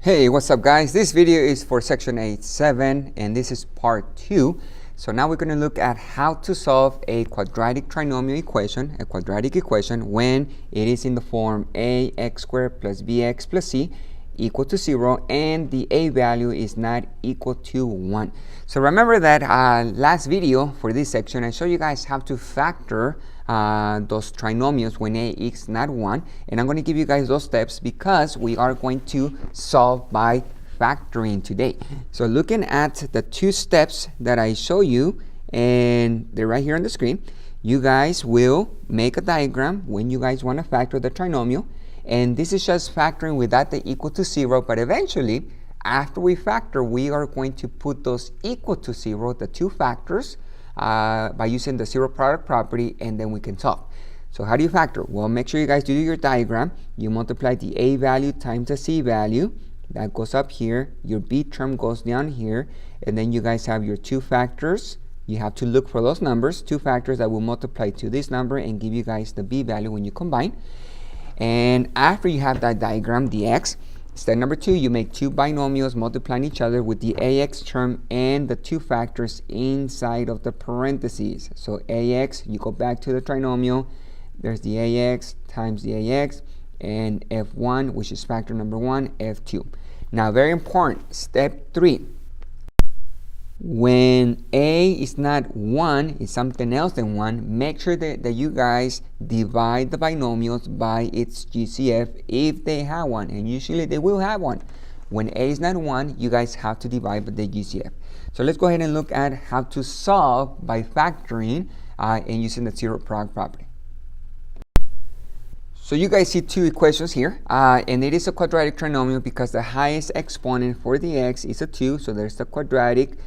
Hey, what's up guys? This video is for section 8.7 and this is part 2. So now we're going to look at how to solve a quadratic trinomial equation, a quadratic equation when it is in the form ax squared plus bx plus c equal to 0 and the a value is not equal to 1. So remember that last video for this section I showed you guys how to factor those trinomials when a is not 1, and I'm going to give you guys those steps because we are going to solve by factoring today. So looking at the two steps that I show you, and they're right here on the screen, you guys will make a diagram when you guys want to factor the trinomial, and this is just factoring without the equal to 0, but eventually after we factor we are going to put those equal to 0, the two factors, by using the zero product property, and then we can solve. So how do you factor? Well, make sure you guys do your diagram. You multiply the a value times the c value. That goes up here. Your b term goes down here. And then you guys have your two factors. You have to look for those numbers, two factors that will multiply to this number and give you guys the b value when you combine. And after you have that diagram, the x, step number 2, you make two binomials multiplying each other with the ax term and the two factors inside of the parentheses. So ax, you go back to the trinomial, there's the ax times the ax, and f1, which is factor number 1, f2. Now, very important, step 3. When a is not 1, it's something else than 1, make sure that you guys divide the binomials by its GCF if they have one, and usually they will have one. When a is not 1, you guys have to divide by the GCF. So let's go ahead and look at how to solve by factoring and using the zero product property. So you guys see two equations here, and it is a quadratic trinomial because the highest exponent for the x is a 2, so there's the quadratic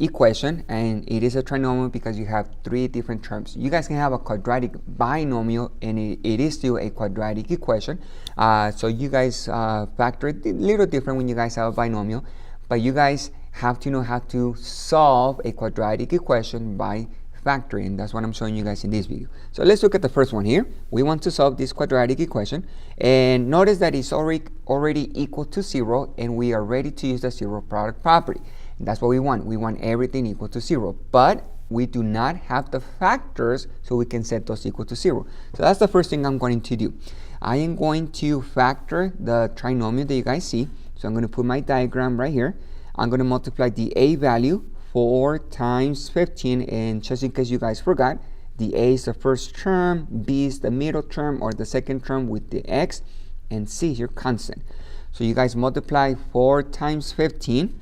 equation, and it is a trinomial because you have three different terms. You guys can have a quadratic binomial and it is still a quadratic equation. So you guys factor it a little different when you guys have a binomial, but you guys have to know how to solve a quadratic equation by factoring. That's what I'm showing you guys in this video. So let's look at the first one here. We want to solve this quadratic equation, and notice that it's already equal to 0, and we are ready to use the zero product property. And that's what we want. We want everything equal to 0, but we do not have the factors, so we can set those equal to 0. So that's the first thing I'm going to do. I am going to factor the trinomial that you guys see. So I'm going to put my diagram right here. I'm going to multiply the a value 4 times 15, and just in case you guys forgot, the a is the first term, b is the middle term or the second term with the x, and c is your constant. So you guys multiply 4 times 15,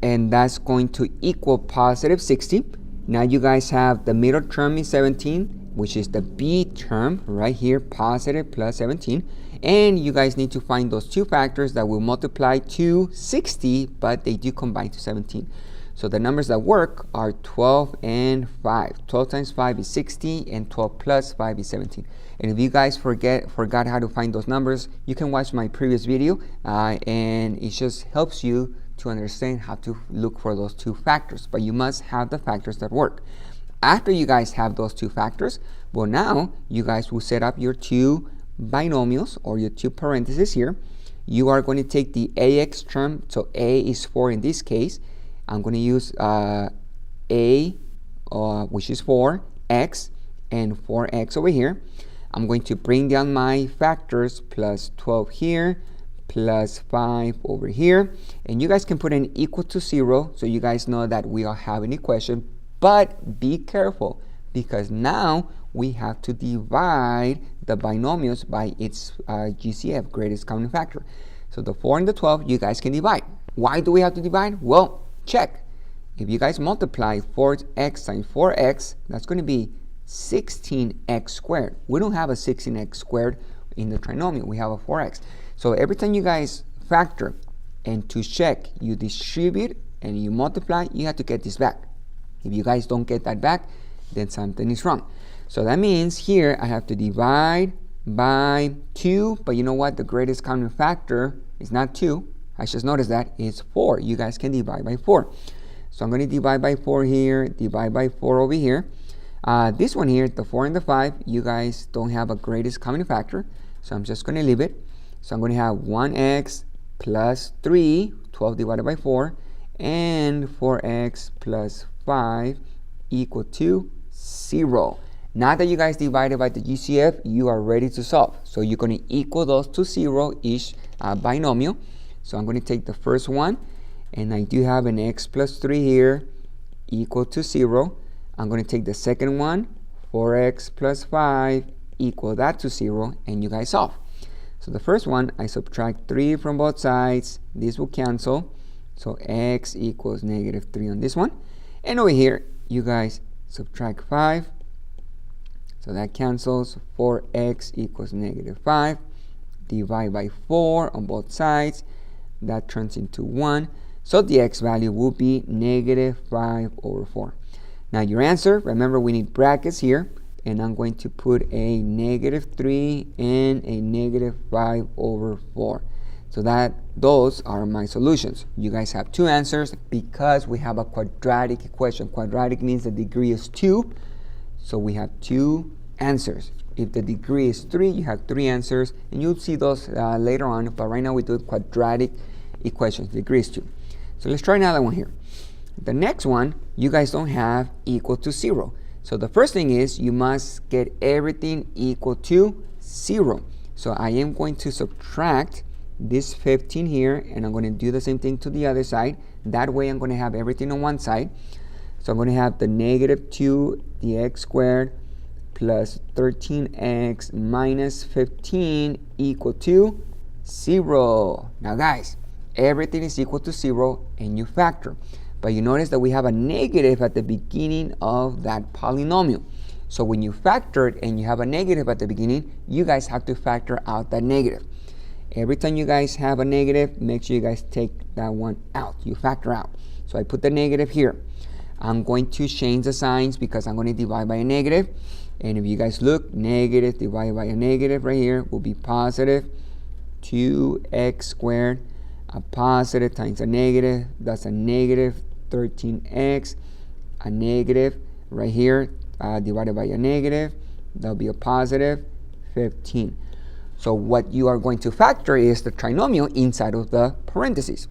and that's going to equal positive 60. Now you guys have the middle term is 17, which is the b term right here, positive plus 17. And you guys need to find those two factors that will multiply to 60, but they do combine to 17. So the numbers that work are 12 and 5. 12 times 5 is 60, and 12 plus 5 is 17. And if you guys forgot how to find those numbers, you can watch my previous video, and it just helps you to understand how to look for those two factors. But you must have the factors that work. After you guys have those two factors, well, now you guys will set up your two binomials or your two parentheses here. You are going to take the ax term, so a is 4 in this case. I'm going to use a, which is 4, x, and 4x over here. I'm going to bring down my factors, plus 12 here, plus 5 over here. And you guys can put an equal to 0, so you guys know that we all have an equation. But be careful, because now we have to divide the binomials by its GCF, greatest common factor. So the 4 and the 12, you guys can divide. Why do we have to divide? Well, check. If you guys multiply 4x times 4x, that's going to be 16x squared. We don't have a 16x squared in the trinomial. We have a 4x. So every time you guys factor and to check, you distribute and you multiply, you have to get this back. If you guys don't get that back, then something is wrong. So that means here I have to divide by 2, but you know what? The greatest common factor is not 2. I just noticed that it's 4. You guys can divide by 4. So I'm going to divide by 4 here, divide by 4 over here. This one here, the 4 and the 5, you guys don't have a greatest common factor, so I'm just going to leave it. So I'm going to have 1x plus 3, 12 divided by 4, and 4x plus 5 equal to 0. Now that you guys divided by the GCF, you are ready to solve. So you're going to equal those to 0, each binomial. So I'm going to take the first one, and I do have an x plus 3 here equal to 0. I'm going to take the second one, 4x plus 5 equal that to 0, and you guys solve. So the first one, I subtract 3 from both sides. This will cancel. So x equals negative 3 on this one. And over here, you guys subtract 5. So that cancels. 4x equals negative 5. Divide by 4 on both sides. That turns into 1. So the x value will be negative 5 over 4. Now your answer, remember we need brackets here. And I'm going to put a negative 3 and a negative 5 over 4. So those are my solutions. You guys have two answers because we have a quadratic equation. Quadratic means the degree is 2. So we have two answers. If the degree is 3, you have 3 answers. And you'll see those later on. But right now we do quadratic equations. Degree is 2. So let's try another one here. The next one, you guys don't have equal to 0. So the first thing is you must get everything equal to 0. So I am going to subtract this 15 here, and I'm going to do the same thing to the other side. That way I'm going to have everything on one side. So I'm going to have the negative 2 dx squared plus 13x minus 15 equal to 0. Now guys, everything is equal to 0 and you factor. But you notice that we have a negative at the beginning of that polynomial. So when you factor it and you have a negative at the beginning, you guys have to factor out that negative. Every time you guys have a negative, make sure you guys take that one out. You factor out. So I put the negative here. I'm going to change the signs because I'm going to divide by a negative. And if you guys look, negative divided by a negative right here will be positive 2x squared. A positive times a negative, that's a negative 13x. A negative right here divided by a negative, that'll be a positive 15. So what you are going to factor is the trinomial inside of the parentheses.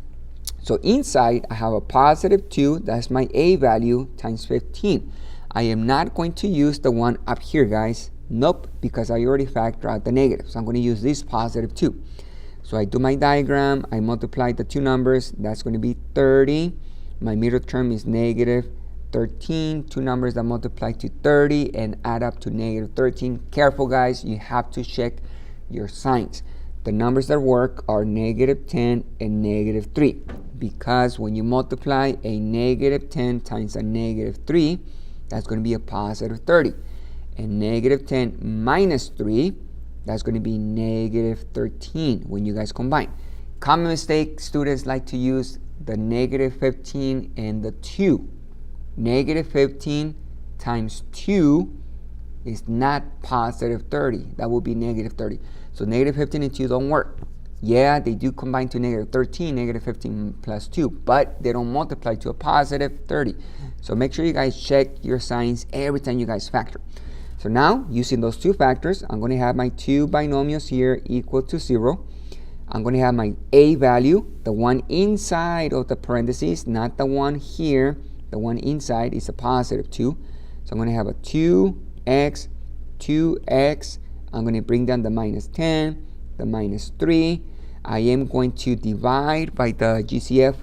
So inside I have a positive 2, that's my a value, times 15. I am not going to use the one up here, guys. Nope, because I already factored out the negative. So I'm going to use this positive 2. So I do my diagram, I multiply the two numbers, that's going to be 30. My middle term is negative 13, two numbers that multiply to 30 and add up to negative 13. Careful guys, you have to check your signs. The numbers that work are negative 10 and negative 3. Because when you multiply a negative 10 times a negative 3, that's going to be a positive 30. And negative 10 minus 3, that's going to be negative 13 when you guys combine. Common mistake, students like to use the negative 15 and the 2. Negative 15 times 2 is not positive 30. That will be negative 30. So negative 15 and 2 don't work. Yeah, they do combine to negative 13, negative 15 plus 2, but they don't multiply to a positive 30. So make sure you guys check your signs every time you guys factor. So now, using those two factors, I'm going to have my two binomials here equal to 0. I'm going to have my a value, the one inside of the parentheses, not the one here. The one inside is a positive 2. So I'm going to have a 2x, 2x. I'm going to bring down the minus 10, the minus 3. I am going to divide by the GCF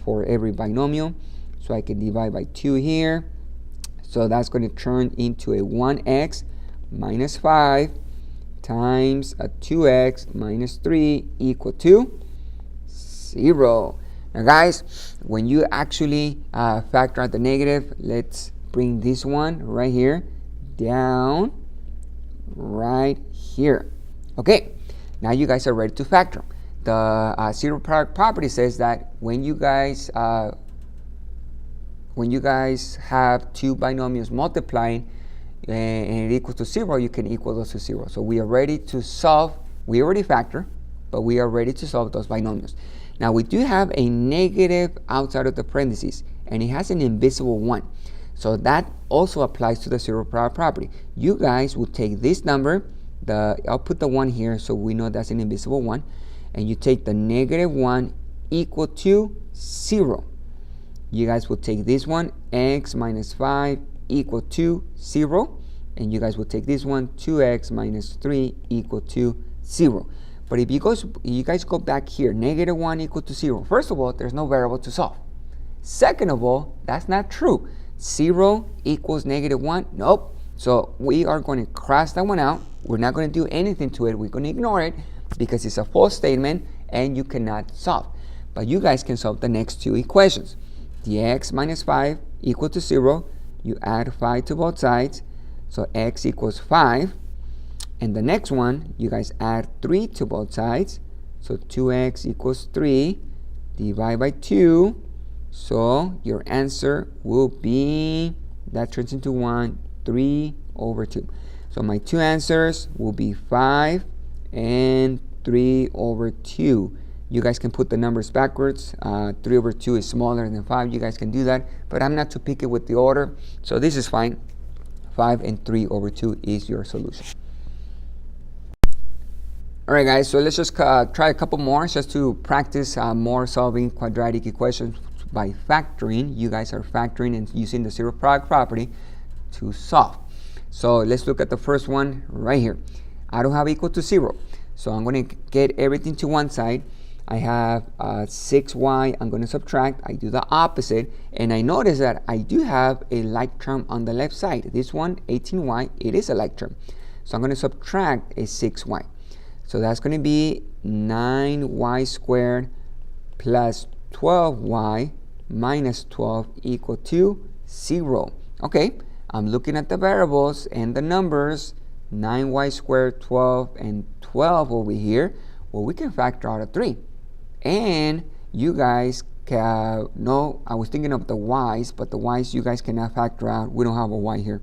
for every binomial. So I can divide by 2 here. So that's going to turn into a 1x minus 5 times a 2x minus 3 equal to 0. Now guys, when you actually factor out the negative, let's bring this one right here down right here. Okay, now you guys are ready to factor. The zero product property says that when you guys have two binomials multiplying and it equals to 0, you can equal those to 0. So we are ready to solve. We already factor, but we are ready to solve those binomials. Now we do have a negative outside of the parentheses, and it has an invisible 1. So that also applies to the zero product property. You guys will take this number, I'll put the 1 here so we know that's an invisible 1, and you take the negative 1 equal to 0. You guys will take this one, x minus 5 equal to 0. And you guys will take this one, 2x minus 3 equal to 0. But if you guys go back here, negative 1 equal to 0. First of all, there's no variable to solve. Second of all, that's not true. 0 equals negative 1. Nope. So we are going to cross that one out. We're not going to do anything to it. We're going to ignore it because it's a false statement and you cannot solve. But you guys can solve the next two equations. The x minus 5 equal to 0. You add 5 to both sides. So x equals 5. And the next one, you guys add 3 to both sides. So 2x equals 3. Divide by 2. So your answer will be, that turns into 1, 3 over 2. So my two answers will be 5 and 3 over 2. You guys can put the numbers backwards. 3 over 2 is smaller than 5. You guys can do that. But I'm not too picky with the order. So this is fine. 5 and 3 over 2 is your solution. All right, guys. So let's just try a couple more just to practice more solving quadratic equations by factoring. You guys are factoring and using the zero product property to solve. So let's look at the first one right here. I don't have equal to 0. So I'm going to get everything to one side. I have 6y. I'm going to subtract. I do the opposite. And I notice that I do have a like term on the left side. This one, 18y, it is a like term. So I'm going to subtract a 6y. So that's going to be 9y squared plus 12y minus 12 equal to 0. Okay, I'm looking at the variables and the numbers. 9y squared, 12, and 12 over here. Well, we can factor out a 3. And you guys can, no, I was thinking of the y's, but the y's you guys cannot factor out. We don't have a y here.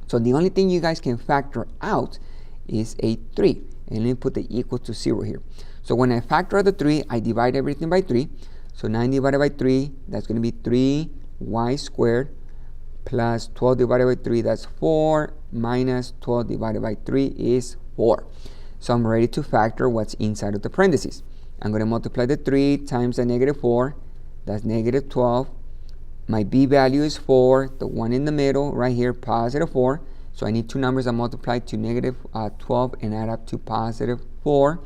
So the only thing you guys can factor out is a 3. And let me put the equal to 0 here. So when I factor out the 3, I divide everything by 3. So 9 divided by 3, that's going to be 3y squared plus 12 divided by 3, that's 4, minus 12 divided by 3 is 4. So I'm ready to factor what's inside of the parentheses. I'm going to multiply the 3 times the negative 4. That's negative 12. My b value is 4. The one in the middle right here, positive 4. So I need two numbers that multiply to negative 12 and add up to positive 4.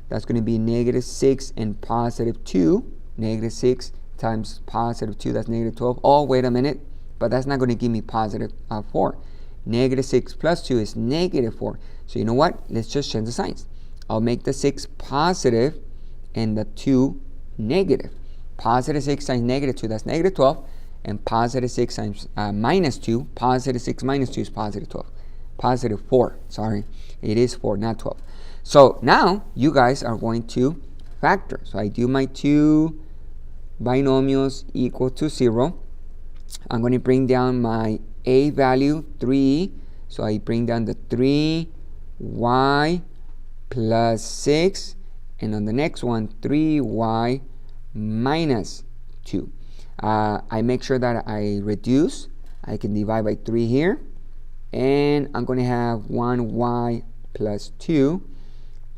That's going to be negative 6 and positive 2. Negative 6 times positive 2, that's negative 12. Oh, wait a minute. But that's not going to give me positive 4. Negative 6 plus 2 is negative 4. So you know what? Let's just change the signs. I'll make the 6 positive and the 2 negative. Positive 6 times negative 2, that's negative 12. And positive 6 times minus 2, positive 6 minus 2 is positive 12. Positive 4, sorry. It is 4, not 12. So now you guys are going to factor. So I do my two binomials equal to 0. I'm going to bring down my a value, 3. So I bring down the 3y plus 6. And on the next one, 3y minus 2. I make sure that I reduce. I can divide by 3 here. And I'm going to have 1y plus 2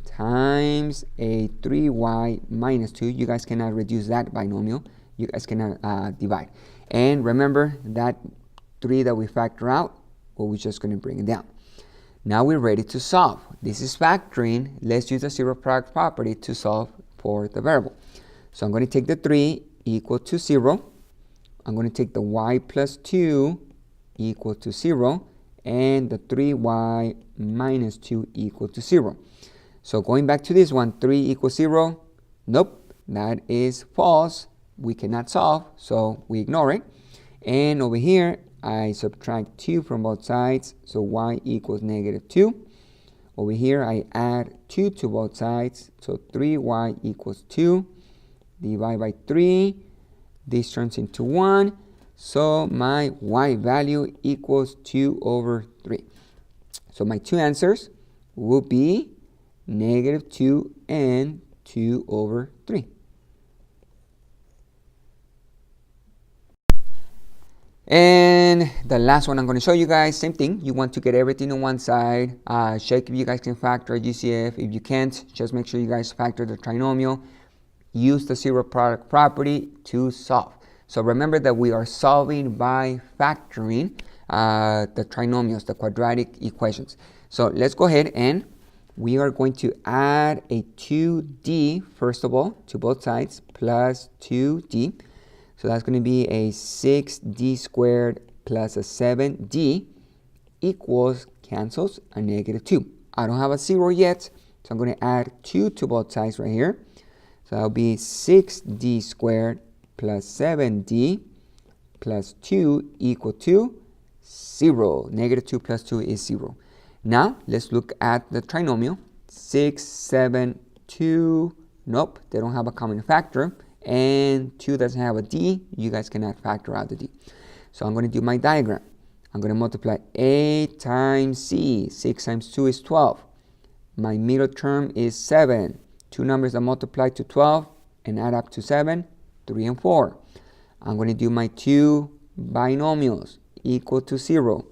times a 3y minus 2. You guys cannot reduce that binomial. You guys cannot divide. And remember that 3 that we factor out, well, we're just going to bring it down. Now we're ready to solve. This is factoring. Let's use the zero product property to solve for the variable. So I'm going to take the 3 equal to 0. I'm going to take the y plus 2 equal to 0. And the 3y minus 2 equal to 0. So going back to this one, 3 equals 0. Nope, that is false. We cannot solve, so we ignore it. And over here, I subtract 2 from both sides, so y equals negative 2. Over here, I add 2 to both sides, so 3y equals 2. Divide by 3. This turns into 1. So my y value equals 2 over 3. So my two answers will be negative 2 and 2 over 3. And And the last one I'm going to show you guys, same thing. You want to get everything on one side. Check if you guys can factor a GCF. If you can't, just make sure you guys factor the trinomial. Use the zero product property to solve. So remember that we are solving by factoring the trinomials, the quadratic equations. So let's go ahead and we are going to add a 2d, first of all, to both sides, plus 2d. So that's going to be a 6d squared plus a 7d equals, cancels, a negative 2. I don't have a 0 yet, so I'm going to add 2 to both sides right here. So that'll be 6d squared plus 7d plus 2 equal to 0. Negative 2 plus 2 is 0. Now, let's look at the trinomial. 6, 7, 2. Nope, they don't have a common factor. And 2 doesn't have a d. You guys cannot factor out the d. So I'm going to do my diagram. I'm going to multiply a times c. 6 times 2 is 12. My middle term is 7. Two numbers that multiply to 12 and add up to 7, 3 and 4. I'm going to do my two binomials equal to 0.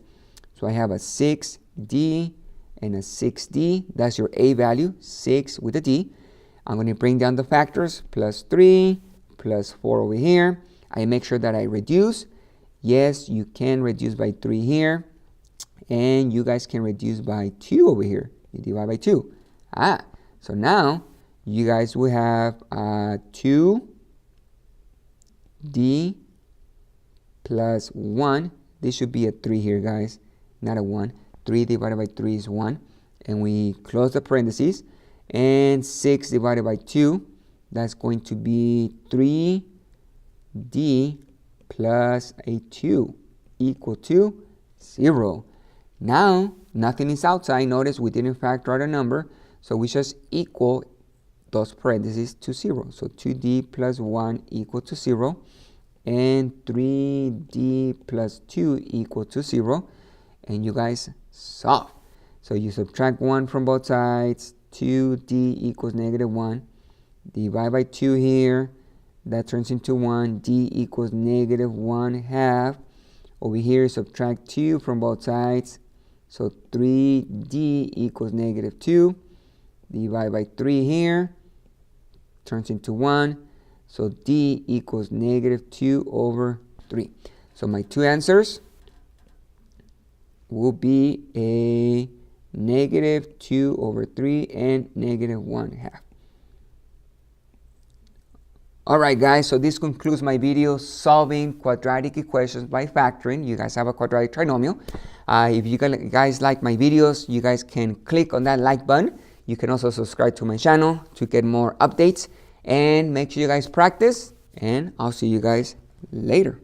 So I have a 6d and a 6d. That's your a value, 6 with a d. I'm going to bring down the factors, plus 3, plus 4 over here. I make sure that I reduce. Yes, you can reduce by 3 here. And you guys can reduce by 2 over here. You divide by 2. So now you guys will have 2d plus 1. This should be a 3 here, guys, not a 1. 3 divided by 3 is 1. And we close the parentheses. And 6 divided by 2, that's going to be 3d plus a 2 equal to 0. Now, nothing is outside. Notice we didn't factor out a number. So we just equal those parentheses to 0. So 2d plus 1 equal to 0. And 3d plus 2 equal to 0. And you guys solve. So you subtract 1 from both sides. 2d equals negative 1. Divide by 2 here. That turns into 1. d equals negative 1/2. Over here, subtract 2 from both sides. So 3d equals negative 2. Divide by 3 here. Turns into 1. So d equals negative 2 over 3. So my two answers will be a negative 2 over 3 and negative 1/2. Alright guys, so this concludes my video solving quadratic equations by factoring. You guys have a quadratic trinomial. If you guys like my videos, you guys can click on that like button. You can also subscribe to my channel to get more updates. And make sure you guys practice. And I'll see you guys later.